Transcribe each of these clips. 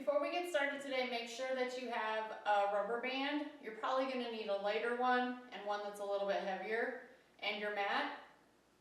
Before we get started today, make sure that you have a rubber band. You're probably going to need a lighter one and one that's a little bit heavier. And your mat.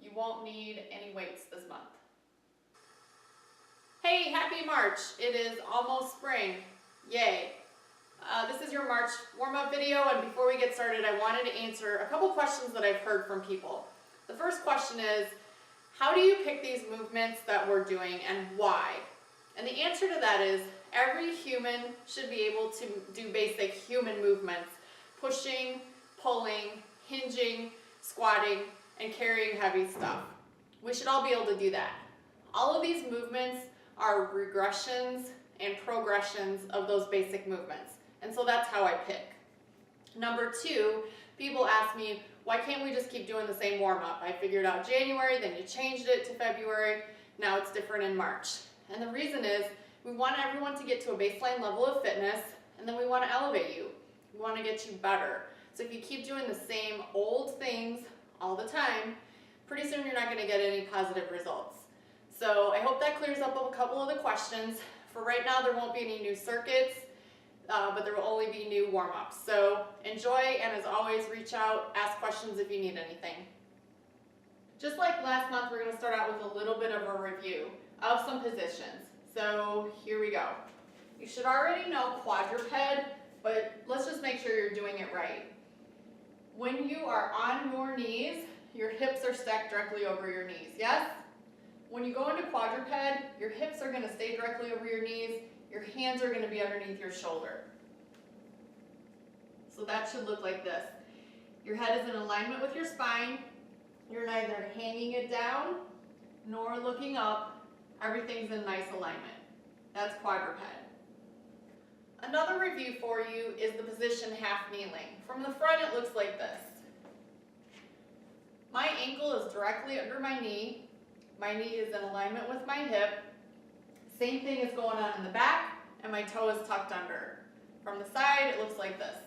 You won't need any weights this month. Hey, happy March. It is almost spring. Yay. This is your March warm-up video, and before we get started, I wanted to answer a couple questions that I've heard from people. The first question is, how do you pick these movements that we're doing and why? And the answer to that is, every human should be able to do basic human movements: pushing, pulling, hinging, squatting, and carrying heavy stuff. We should all be able to do that. All of these movements are regressions and progressions of those basic movements. And so that's how I pick. Number two, people ask me, why can't we just keep doing the same warm-up? I figured out January, then you changed it to February, now it's different in March. And the reason is, we want everyone to get to a baseline level of fitness, and then we want to elevate you. We want to get you better. So if you keep doing the same old things all the time, pretty soon you're not going to get any positive results. So I hope that clears up a couple of the questions. For right now, there won't be any new circuits, but there will only be new warm-ups. So enjoy, and as always, reach out, ask questions if you need anything. Just like last month, we're going to start out with a little bit of a review of some positions. So here we go. You should already know quadruped, but let's just make sure you're doing it right. When you are on your knees, your hips are stacked directly over your knees, yes? When you go into quadruped, your hips are going to stay directly over your knees, your hands are going to be underneath your shoulder. So that should look like this. Your head is in alignment with your spine, you're neither hanging it down nor looking up, everything's in nice alignment. That's quadruped. Another review for you is the position half kneeling. From the front it looks like this. My ankle is directly under my knee is in alignment with my hip, same thing is going on in the back, and my toe is tucked under. From the side it looks like this.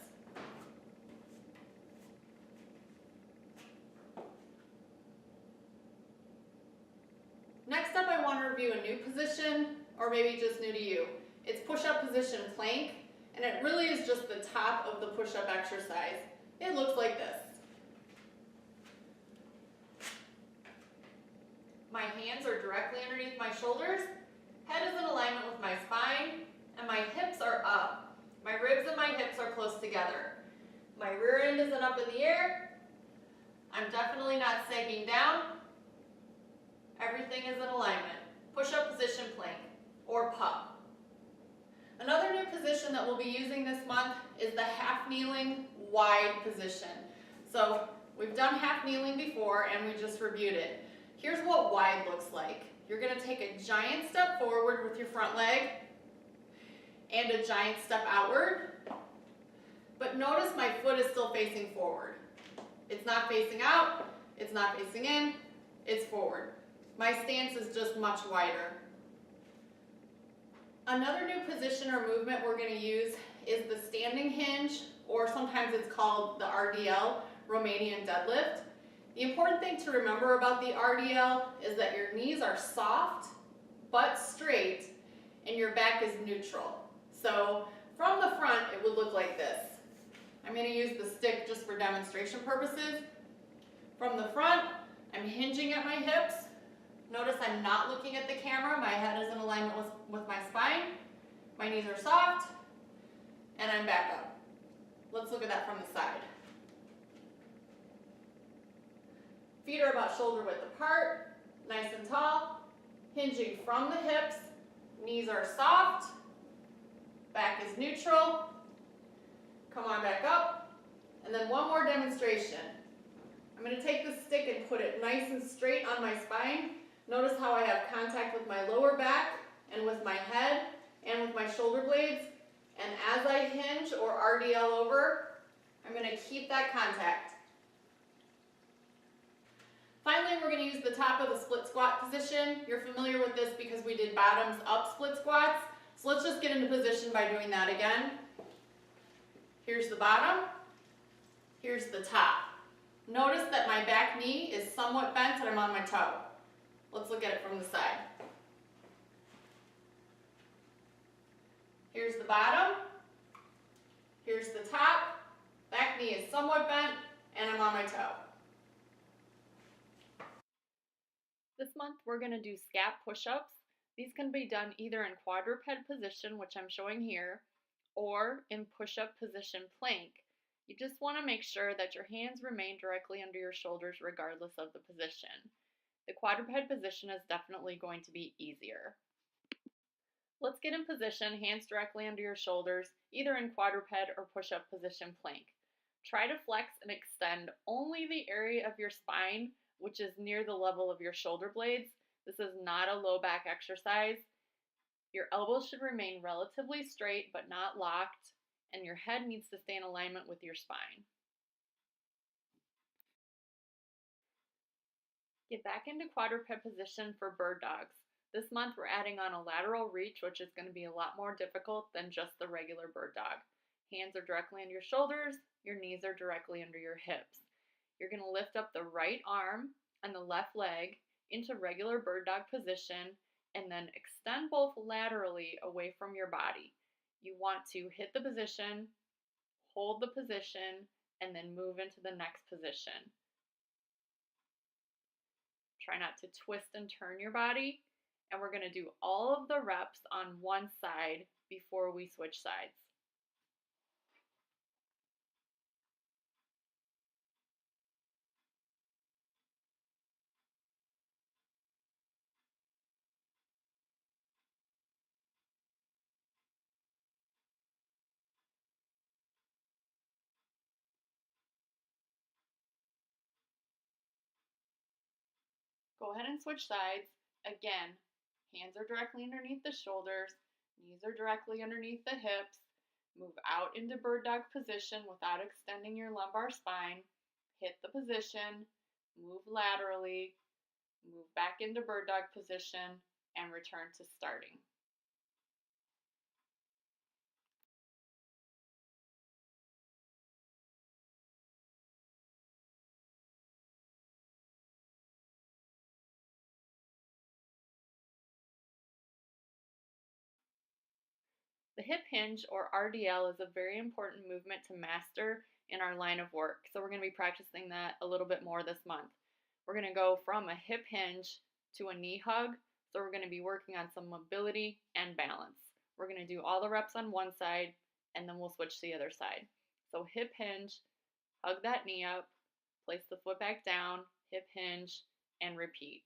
Next up, I want to review a new position, or maybe just new to you. It's push-up position plank, and it really is just the top of the push-up exercise. It looks like this. My hands are directly underneath my shoulders, head is in alignment with my spine, and my hips are up. My ribs and my hips are close together. My rear end isn't up in the air. I'm definitely not sagging down. Everything is in alignment. Push-up position plank, or pup. Another new position that we'll be using this month is the half kneeling wide position. So we've done half kneeling before and we just reviewed it. Here's what wide looks like. You're going to take a giant step forward with your front leg and a giant step outward. But notice my foot is still facing forward. It's not facing out, it's not facing in, it's forward. My stance is just much wider. Another new position or movement we're going to use is the standing hinge, or sometimes it's called the RDL, Romanian deadlift. The important thing to remember about the RDL is that your knees are soft but straight and your back is neutral. So from the front it would look like this. I'm going to use the stick just for demonstration purposes. From the front, I'm hinging at my hips. Notice I'm not looking at the camera. My head is in alignment with my spine. My knees are soft, and I'm back up. Let's look at that from the side. Feet are about shoulder width apart, nice and tall, hinging from the hips. Knees are soft, back is neutral. Come on back up. And then one more demonstration. I'm going to take the stick and put it nice and straight on my spine. Notice how I have contact with my lower back and with my head and with my shoulder blades. And as I hinge or RDL over, I'm going to keep that contact. Finally, we're going to use the top of the split squat position. You're familiar with this because we did bottoms up split squats. So let's just get into position by doing that again. Here's the bottom. Here's the top. Notice that my back knee is somewhat bent and I'm on my toe. Let's look at it from the side. Here's the bottom, here's the top, back knee is somewhat bent, and I'm on my toe. This month we're going to do scap push-ups. These can be done either in quadruped position, which I'm showing here, or in push-up position plank. You just want to make sure that your hands remain directly under your shoulders regardless of the position. The quadruped position is definitely going to be easier. Let's get in position, hands directly under your shoulders, either in quadruped or push-up position plank. Try to flex and extend only the area of your spine, which is near the level of your shoulder blades. This is not a low back exercise. Your elbows should remain relatively straight but not locked, and your head needs to stay in alignment with your spine. Get back into quadruped position for bird dogs. This month we're adding on a lateral reach, which is going to be a lot more difficult than just the regular bird dog. Hands are directly under your shoulders, your knees are directly under your hips. You're going to lift up the right arm and the left leg into regular bird dog position and then extend both laterally away from your body. You want to hit the position, hold the position, and then move into the next position. Try not to twist and turn your body, and we're going to do all of the reps on one side before we switch sides. Go ahead and switch sides. Again, hands are directly underneath the shoulders, knees are directly underneath the hips. Move out into bird dog position without extending your lumbar spine. Hit the position, move laterally, move back into bird dog position, and return to starting. The hip hinge, or RDL, is a very important movement to master in our line of work. So we're going to be practicing that a little bit more this month. We're going to go from a hip hinge to a knee hug. So we're going to be working on some mobility and balance. We're going to do all the reps on one side, and then we'll switch to the other side. So hip hinge, hug that knee up, place the foot back down, hip hinge, and repeat.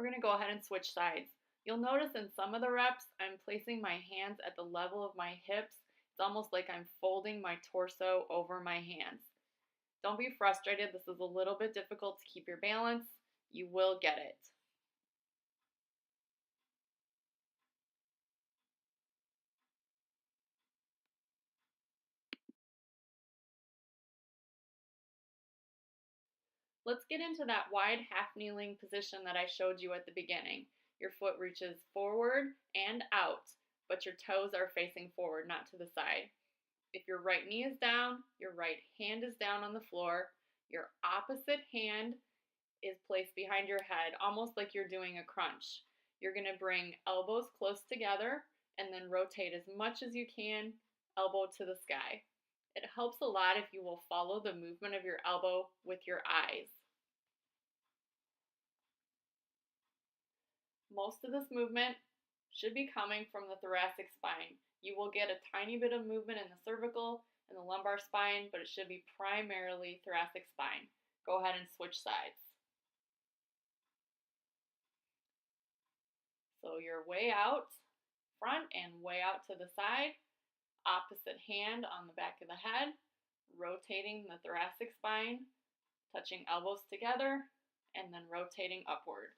We're going to go ahead and switch sides. You'll notice in some of the reps, I'm placing my hands at the level of my hips. It's almost like I'm folding my torso over my hands. Don't be frustrated. This is a little bit difficult to keep your balance. You will get it. Let's get into that wide half kneeling position that I showed you at the beginning. Your foot reaches forward and out, but your toes are facing forward, not to the side. If your right knee is down, your right hand is down on the floor, your opposite hand is placed behind your head, almost like you're doing a crunch. You're going to bring elbows close together and then rotate as much as you can, elbow to the sky. It helps a lot if you will follow the movement of your elbow with your eyes. Most of this movement should be coming from the thoracic spine. You will get a tiny bit of movement in the cervical and the lumbar spine, but it should be primarily thoracic spine. Go ahead and switch sides. So you're way out front and way out to the side. Opposite hand on the back of the head, rotating the thoracic spine, touching elbows together, and then rotating upward.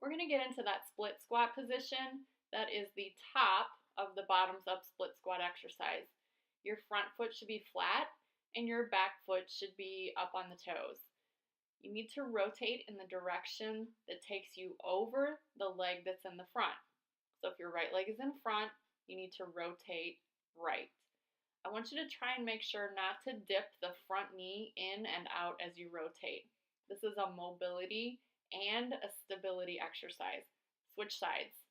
We're going to get into that split squat position. That is the top of the bottoms up split squat exercise. Your front foot should be flat and your back foot should be up on the toes. You need to rotate in the direction that takes you over the leg that's in the front. So if your right leg is in front, you need to rotate right. I want you to try and make sure not to dip the front knee in and out as you rotate. This is a mobility and a stability exercise. Switch sides.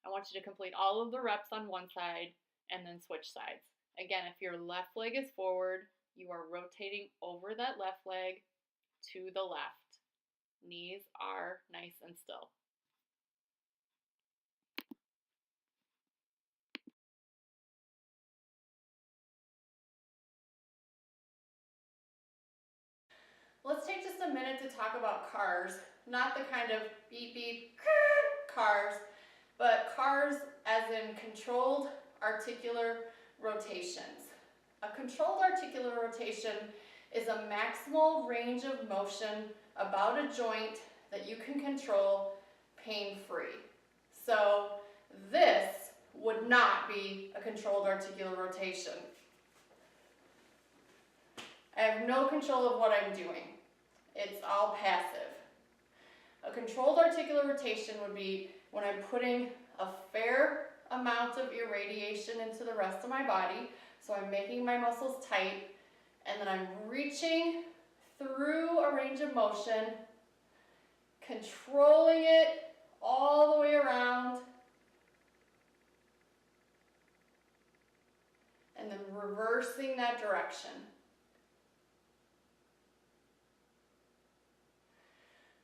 I want you to complete all of the reps on one side and then switch sides. Again, if your left leg is forward, you are rotating over that left leg to the left. Knees are nice and still. Let's take just a minute to talk about CARs, not the kind of beep beep CARs, but CARs as in controlled articular rotations. A controlled articular rotation is a maximal range of motion about a joint that you can control pain-free. So this would not be a controlled articular rotation. I have no control of what I'm doing. It's all passive. A controlled articular rotation would be when I'm putting a fair amount of irradiation into the rest of my body, so I'm making my muscles tight, and then I'm reaching through a range of motion, controlling it all the way around, and then reversing that direction.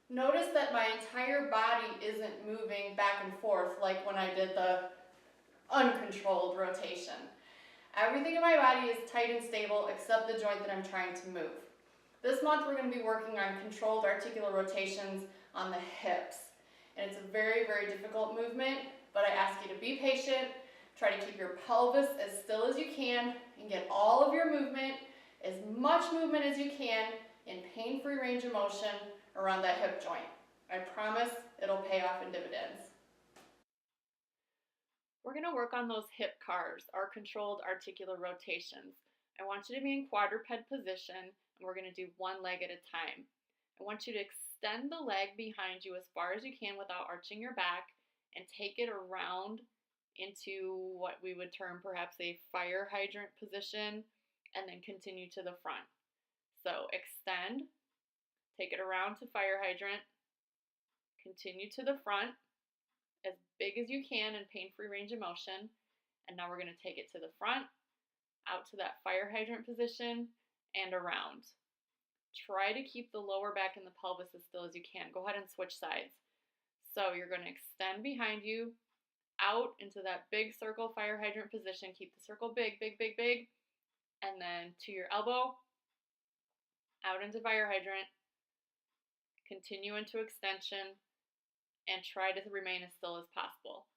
Notice that my entire body isn't moving back and forth like when I did the uncontrolled rotation. Everything in my body is tight and stable except the joint that I'm trying to move. This month we're going to be working on controlled articular rotations on the hips. And it's a very, very difficult movement, but I ask you to be patient, try to keep your pelvis as still as you can, and get all of your movement, as much movement as you can, in pain-free range of motion around that hip joint. I promise it'll pay off in dividends. We're going to work on those hip CARs, our controlled articular rotations. I want you to be in quadruped position, and we're going to do one leg at a time. I want you to extend the leg behind you as far as you can without arching your back and take it around into what we would term perhaps a fire hydrant position, and then continue to the front. So extend, take it around to fire hydrant, continue to the front as big as you can in pain-free range of motion, and now we're going to take it to the front, out to that fire hydrant position, and around. Try to keep the lower back and the pelvis as still as you can. Go ahead and switch sides. So you're going to extend behind you, out into that big circle fire hydrant position. Keep the circle big, big, big, big, and then to your elbow, out into fire hydrant, continue into extension, and try to remain as still as possible.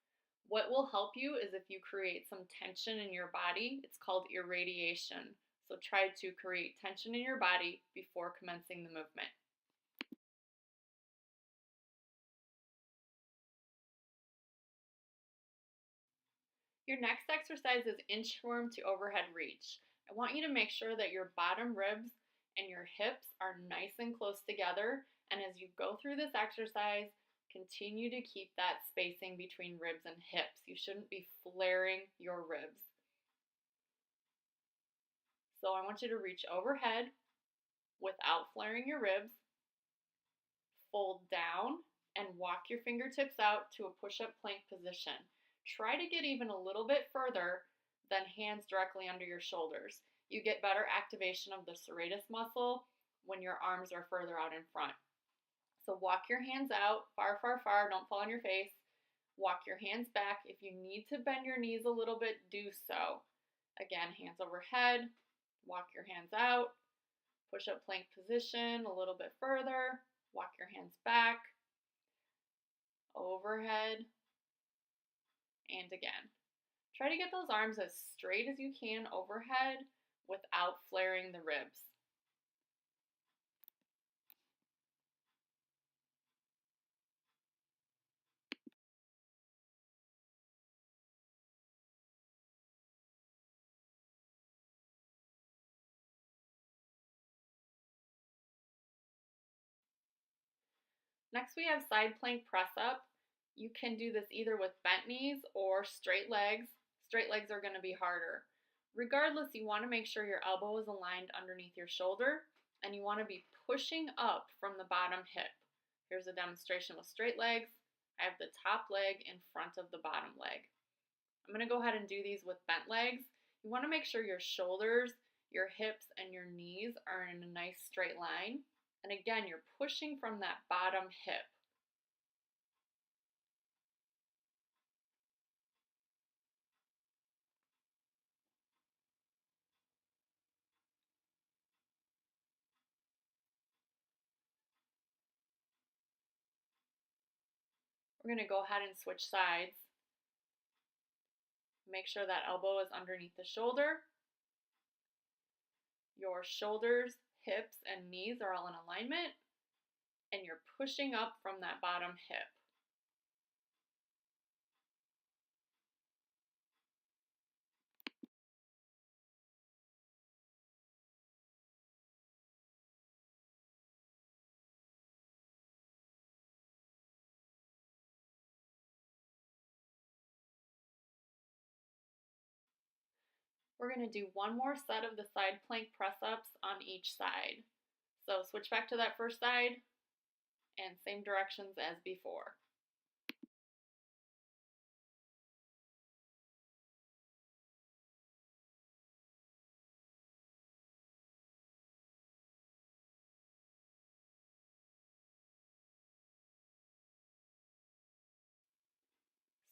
What will help you is if you create some tension in your body. It's called irradiation. So try to create tension in your body before commencing the movement. Your next exercise is inchworm to overhead reach. I want you to make sure that your bottom ribs and your hips are nice and close together, and as you go through this exercise, continue to keep that spacing between ribs and hips. You shouldn't be flaring your ribs. So I want you to reach overhead without flaring your ribs, fold down, and walk your fingertips out to a push-up plank position. Try to get even a little bit further than hands directly under your shoulders. You get better activation of the serratus muscle when your arms are further out in front. So walk your hands out, far, far, far, don't fall on your face. Walk your hands back. If you need to bend your knees a little bit, do so. Again, hands overhead, walk your hands out, push up plank position a little bit further, walk your hands back, overhead, and again. Try to get those arms as straight as you can overhead without flaring the ribs. Next we have side plank press up. You can do this either with bent knees or straight legs. Straight legs are going to be harder. Regardless, you want to make sure your elbow is aligned underneath your shoulder and you want to be pushing up from the bottom hip. Here's a demonstration with straight legs. I have the top leg in front of the bottom leg. I'm going to go ahead and do these with bent legs. You want to make sure your shoulders, your hips, and your knees are in a nice straight line. And again, you're pushing from that bottom hip. We're going to go ahead and switch sides. Make sure that elbow is underneath the shoulder. Your shoulders, hips, and knees are all in alignment, and you're pushing up from that bottom hip. We're going to do one more set of the side plank press-ups on each side. So switch back to that first side and same directions as before.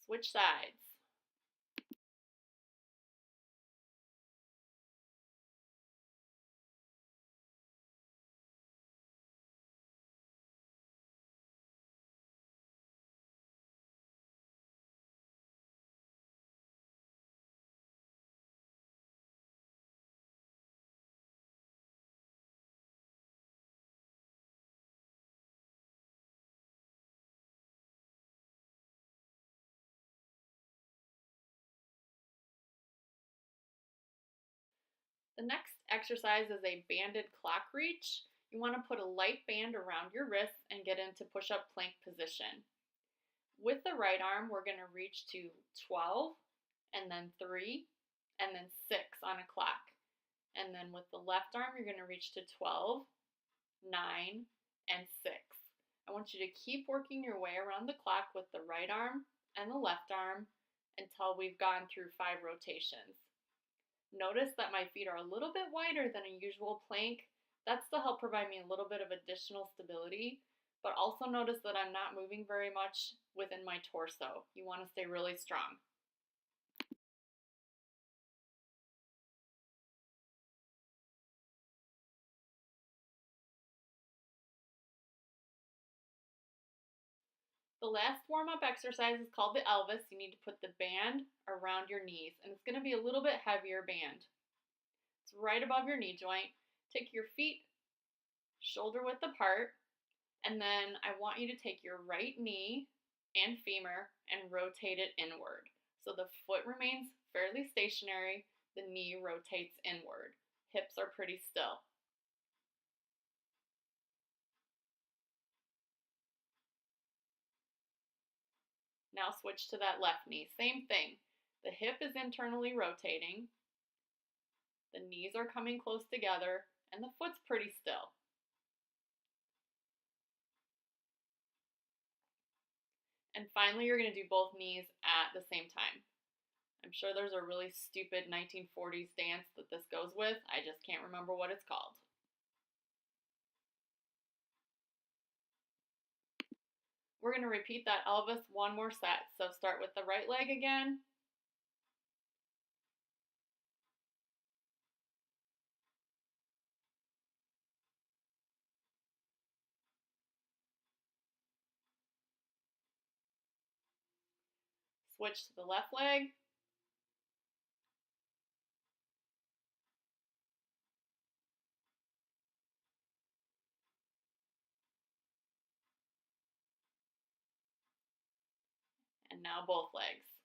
Switch sides. The next exercise is a banded clock reach. You want to put a light band around your wrists and get into push-up plank position. With the right arm, we're going to reach to 12, and then 3, and then 6 on a clock. And then with the left arm, you're going to reach to 12, 9, and 6. I want you to keep working your way around the clock with the right arm and the left arm until we've gone through 5 rotations. Notice that my feet are a little bit wider than a usual plank. That's to help provide me a little bit of additional stability, but also notice that I'm not moving very much within my torso. You want to stay really strong. The last warm-up exercise is called the Elvis. You need to put the band around your knees, and it's going to be a little bit heavier band. It's right above your knee joint. Take your feet shoulder width apart, and then I want you to take your right knee and femur and rotate it inward. So the foot remains fairly stationary, the knee rotates inward. Hips are pretty still. Now switch to that left knee. Same thing. The hip is internally rotating, the knees are coming close together, and the foot's pretty still. And finally, you're going to do both knees at the same time. I'm sure there's a really stupid 1940s dance that this goes with. I just can't remember what it's called. We're going to repeat that Elvis one more set. So start with the right leg again. Switch to the left leg. And now both legs.